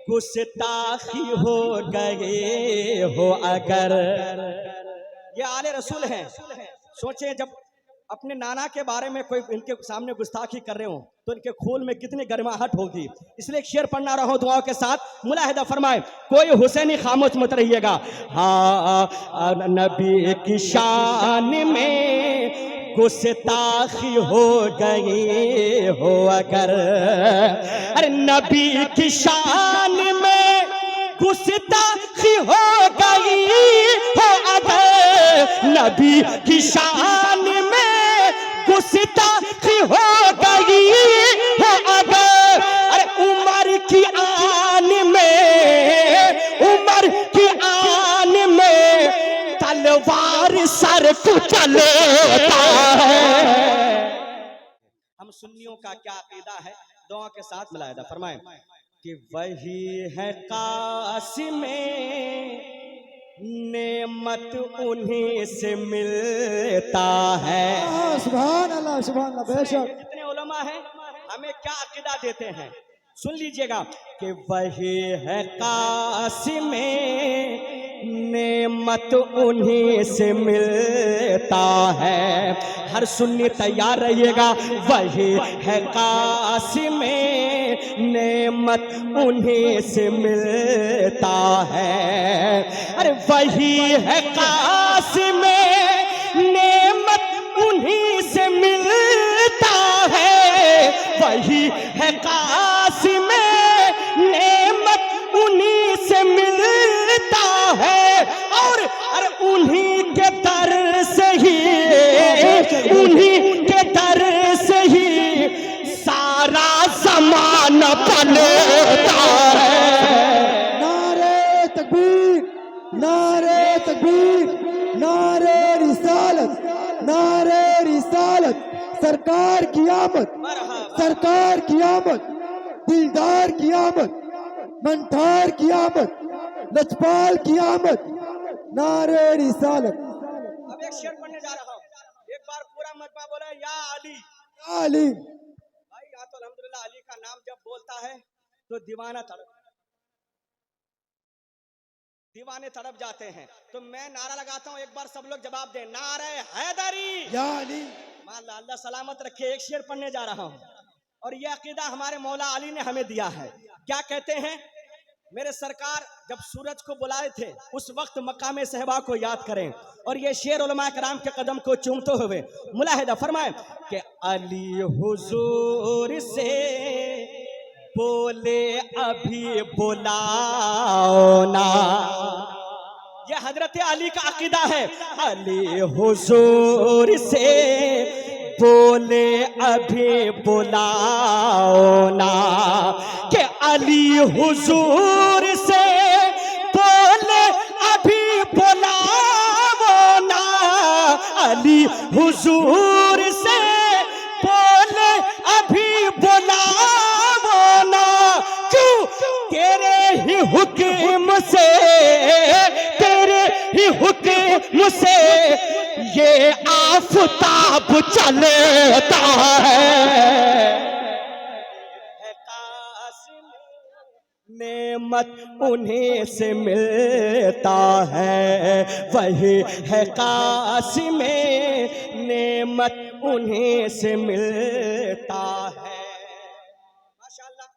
गुस्ताखी हो गए हो अगर। ये आले रसूल हैं। सोचे जब अपने नाना के बारे में कोई इनके सामने गुस्ताखी कर रहे हो तो इनके खून में कितनी गर्माहट होगी। इसलिए एक शेर पढ़ना रहा हूं दुआओं के साथ। मुलाहिदा फरमाए, कोई हुसैनी खामोश मत रहिएगा। हाँ नबी की शान में गुस्ताखी हो गई हो अगर। अरे नबी की शान में गुस्ताखी हो गई हो अगर। नबी की शान में गुस्ताखी हो गई हो अगर। अरे उमर की आन में, उमर की आन में तलवार सर कुचलता है। हम सुन्नियों का क्या अकीदा है, दुआ के साथ मुलाहिदा फरमाएं कि वही है कासिम नेमत उन्हीं से मिलता है। सुभान अल्लाह सुभान अल्लाह। बेशक जितने उलमा हैं हमें क्या अकीदा देते हैं सुन लीजिएगा कि वही है कासिम नेमत उन्हीं से मिलता है। हर सुन्नी तैयार रहिएगा। वही है कासिम नेमत उन्हीं से मिलता है। अरे वही है कासिम नेमत उन्हीं से मिलता है। वही है कासिम नेमत उन्हीं से मिलता है। और अरे उन्हीं के दर से ही, उन्हीं के दर से ही सारा ज़माना पलता है। नारे तकबीर, नारे तकबीर, नारे रिसालत, नारे रिसालत। सरकार की आमद, सरकार की आमद, दिलदार की आमद, मंठार की आमद, लजपाल की आमद। नारे रिसालत। अब एक शेर पढ़ने जा रहा हूँ। एक बार पूरा मजमा बोला या अली। या अली। भाई यहाँ तो अल्हम्दुलिल्लाह अली का नाम जब बोलता है तो दीवाने तड़प जाते हैं। तो मैं नारा लगाता हूँ, एक बार सब लोग जवाब दें। नारे हैदरी या अली। माशाअल्लाह, अल्लाह सलामत रखे। एक शेर पढ़ने जा रहा हूँ और यह अकीदा हमारे मौला अली ने हमें दिया है। क्या कहते हैं मेरे सरकार जब सूरज को बुलाए थे उस वक्त मकाम सहबा को याद करें। और ये शेर उलमा कराम के कदम को चूमते हुए मुलाहिदा फरमाएं कि अली हुजूर से बोले अभी बुलाओ ना। ये हजरत अली का अकीदा है। अली हुजूर से बोले अभी बुलाओ ना। कि अली हुजूर से बोले अभी बुलाओ ना। अली हुजूर से बोले अभी बुलाओ ना। क्यों तेरे ही हुक्म से, तेरे ही हुक्म से ये आफताब चलता है। नेमत उन्हीं से मिलता है। वही है कासिम नेमत उन्हीं से मिलता है। माशाअल्लाह।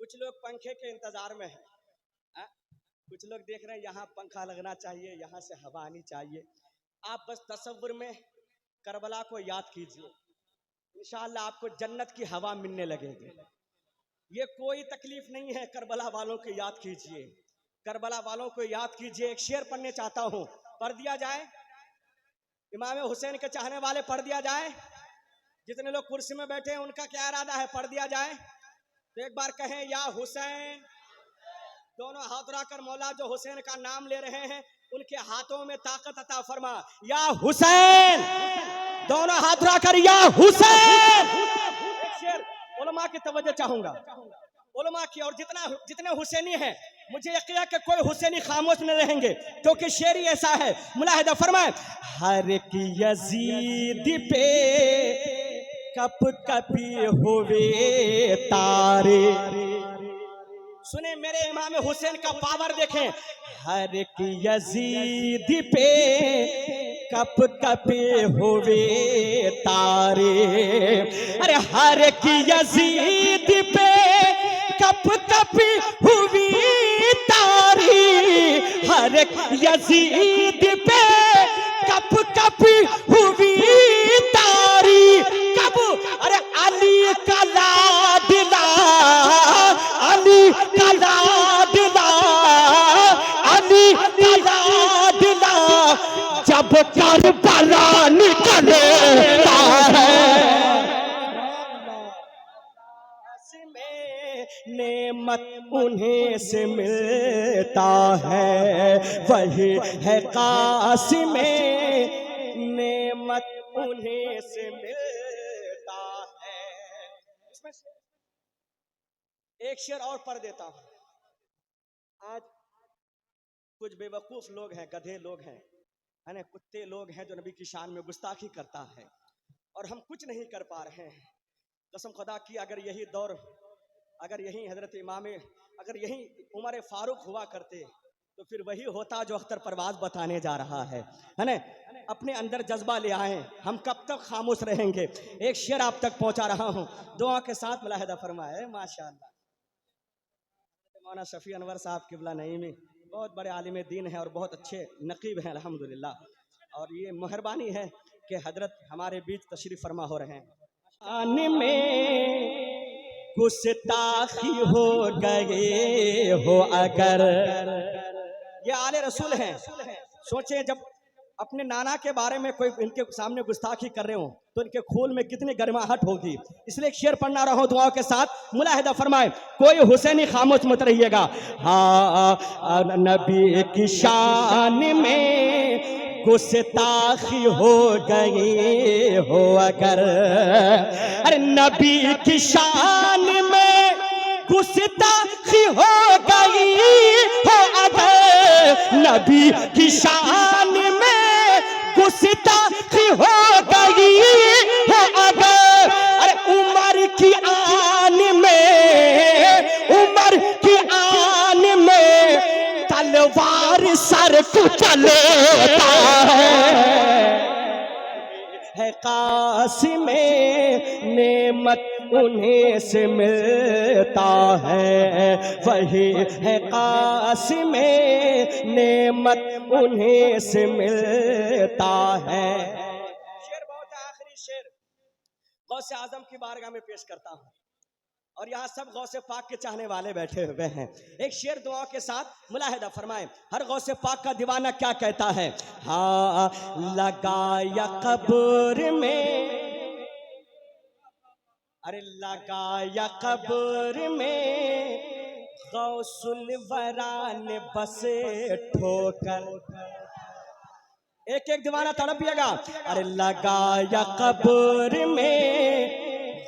कुछ लोग पंखे के इंतजार में हैं, कुछ लोग देख रहे हैं यहाँ पंखा लगना चाहिए, यहाँ से हवा आनी चाहिए। आप बस तसव्वुर में करबला को याद कीजिए, इंशाअल्लाह आपको जन्नत की हवा मिलने लगेगी। ये कोई तकलीफ नहीं है। करबला वालों को याद कीजिए, करबला वालों को याद कीजिए। एक शेर पढ़ने चाहता हूँ, पढ़ दिया जाए। इमाम हुसैन के चाहने वाले पढ़ दिया जाए। जितने लोग कुर्सी में बैठे हैं उनका क्या इरादा है, पढ़ दिया जाए। तो एक बार कहें या हुसैन। दोनों हाथ उठाकर मौला जो हुसैन का नाम ले रहे हैं उनके हाथों में ताकत अता फरमा। या हुसैन। दोनों हाथ उठाकर या हुसैन। एक शेर उलमा की तवज्जो चाहूंगा, उलमा की। और जितने हुसैनी हैं मुझे यकीन है कि कोई हुसैनी खामोश नहीं रहेंगे, क्योंकि शेर ही ऐसा है। मुलाहिदा फरमाए, हर एक यजीद पे कब कभी हुए तारे, सुने मेरे इमाम हुसैन का पावर देखें। हर एक यजीद पे कप कपे हुए तारे, अरे हर एक यजीद पे कप कपी हुई तारी, हर एक यजीद पे कप कपी हुई तारी। कब? अरे अली का लाडला, अली का लाडला, अली का लाडला जब करबला निकलता है, नेमत उन्हीं से मिलता है, वही है कासिम, नेमत उन्हीं से मिलता है। इसमें से एक शेर और पढ़ देता हूं। आज कुछ बेवकूफ लोग हैं, गधे लोग हैं, है ना, कुत्ते लोग हैं जो नबी की शान में गुस्ताखी करता है और हम कुछ नहीं कर पा रहे हैं। कसम खुदा की अगर यही दौर, अगर यही हजरत इमाम, अगर यही उमर फारूक हुआ करते तो फिर वही होता जो अख्तर परवाज बताने जा रहा है ना। अपने अंदर जज्बा ले आए, हम कब तक खामोश रहेंगे। एक शेर आप तक पहुंचा रहा हूं, दुआ के साथ मुलाहिदा फरमाए। माशाअल्लाह मौलाना शफी अनवर साहब किबला नईमी बहुत बड़े आलिम दीन है और बहुत अच्छे नकीब हैं अल्हम्दुलिल्लाह, और ये मेहरबानी है कि हजरत हमारे बीच तशरीफ फरमा हो रहे हैं। आने में गुस्ताखी हो गए हो अगर, ये आले रसूल हैं। सोचे जब अपने नाना के बारे में कोई इनके सामने गुस्ताखी कर रहे हो तो इनके खून में कितनी गर्माहट होगी। इसलिए एक शेर पढ़ना रहा हूं दुआओं के साथ, मुलाहिदा फरमाए। कोई हुसैनी खामोश मत रहिएगा। हाँ नबी की शान में गुस्ताखी हो गई हो अगर, अरे नबी की शान में गुस्ताखी हो गई हो अगर, नबी की शान में गुस्ताखी हो गई हो अगर, अरे उमर की आन में, उमर की आन में तलवार सर कुचलता है कासिम, नेमत उन्हीं से मिलता है, वही है कासिम, नेमत उन्हीं से मिलता है। शेर बहुत है, आखिरी शेर गौसे आजम की बारगाह में पेश करता हूँ और यहाँ सब गौसे पाक के चाहने वाले बैठे हुए हैं। एक शेर दुआ के साथ मुलाहिदा फरमाएं। हर गौसे पाक का दीवाना क्या कहता है। हाँ लगाया कब्र में, अरे लगाया कब्र में गौसुल वरान बसे ठोकर, एक एक दीवाना तड़पिएगा। अरे लगाया कब्र में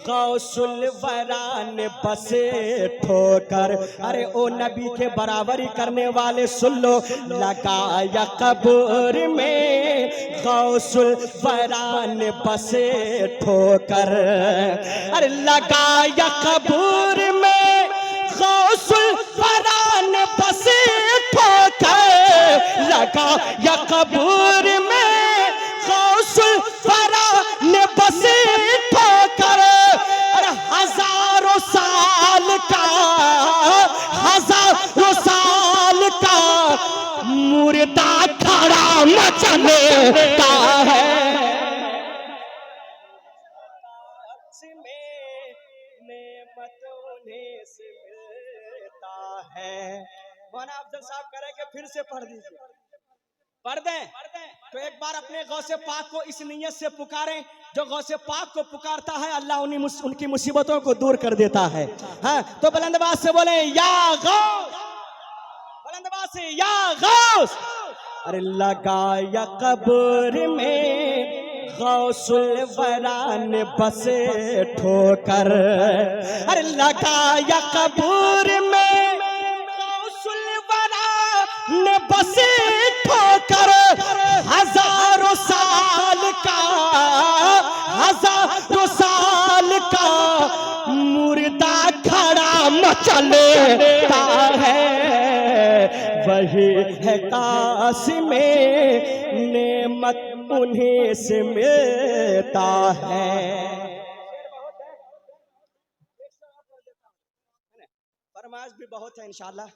गौसुल वरान बसे ठोकर, अरे ओ नबी के बराबरी करने वाले सुन लो। लगाया कब्र में गौसुल वरान बसे ठोकर, अरे लगाया कब्र में गौसुल वरान बसे ठोकर, लगाया कब्र में गौसुल वरान बसे ठोकर, हजारों साल का, हजारों साल का मुर्दा खड़ा मचलता है, नेमत उन्हीं से मिलता है। मौलाना अफजल साहब कह रहे कि फिर से पढ़ दीजिए, पढ़ दें तो एक बार अपने गौसे पाक को इस नियत से पुकारें, जो गौसे पाक को पुकारता है अल्लाह उनकी मुसीबतों को दूर कर देता है। हाँ तो बुलंदबाज से बोले या गौस, बुलंदबाज से या गौस। अरे लगाया कब्र में गौसुल वरान बसे ठोकर, अरे लगाया कब्र में गौसुल वरान बसे ठोकर, हजारों साल का, हजारों साल का मुर्दा खड़ा मचलता वही है कासिमे नेमत उन्हीं से मिलता है। फरमाइश भी बहुत है, इंशाल्लाह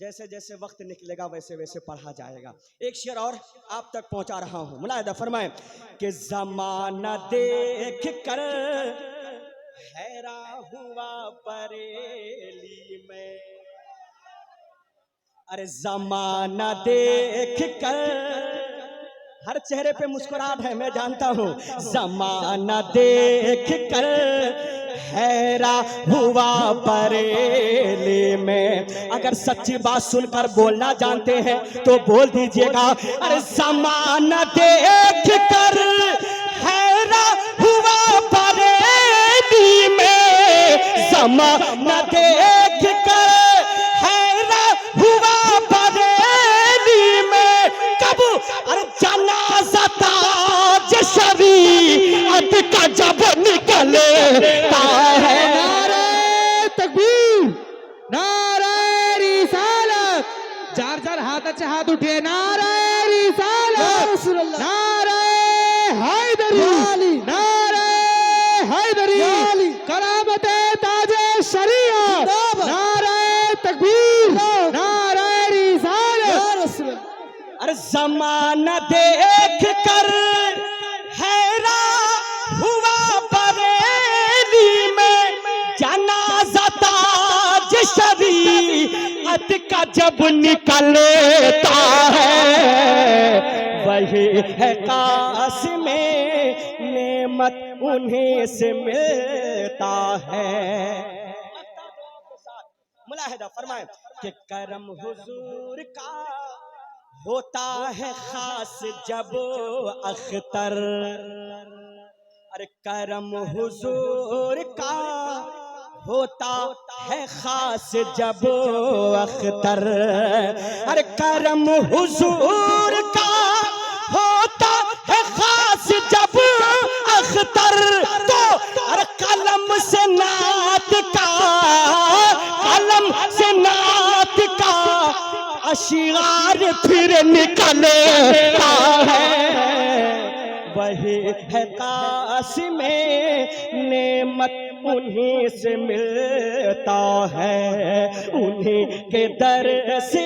जैसे जैसे वक्त निकलेगा वैसे वैसे पढ़ा जाएगा। एक शेर और आप तक पहुंचा रहा हूं, मुलाहिदा फरमाएं कि ज़माना देख कर हैरान हुआ बरेली में, अरे ज़माना देख कर, हर चेहरे पे मुस्कुराहट है मैं जानता हूँ, ज़माना देख कर हैरान हुआ बरेली में। अगर सच्ची बात सुनकर बोलना जानते हैं तो बोल दीजिएगा, अरे ज़माना देख कर हैरान हुआ बरेली में, ज़माना देख कर हैरान हुआ बरेली में। कब अरे जनाज़ा ताज शरीअत का जब निकले है, नारे तकबीर, नारे रिसालत, चार चार हाथाचे हात उठे, नारे रिसालत, नारे हैदरी, नारे हैदरी, करामते ताजे शरीयत, नारे तकबीर, नारे रिसालत। अरे ज़माना देख कर हैरान हुआ बरेली में, जनाज़ा ताज शरीअत का जब निकलता है, वही है कासिमे नेमत उन्हीं से मिलता है। मुलाहिदा फरमाएं कि करम हुजूर का होता है खास जब अख्तर, अरे करम हुजूर का होता है खास जब अख्तर, अरे करम हुजूर का होता है खास जब अख्तर, तो अरे कलम से नात का, कलम से नात का अशियार फिर निकलता है, वही है कासिमे नेमत उन्हीं से मिलता है, उन्हीं के दर से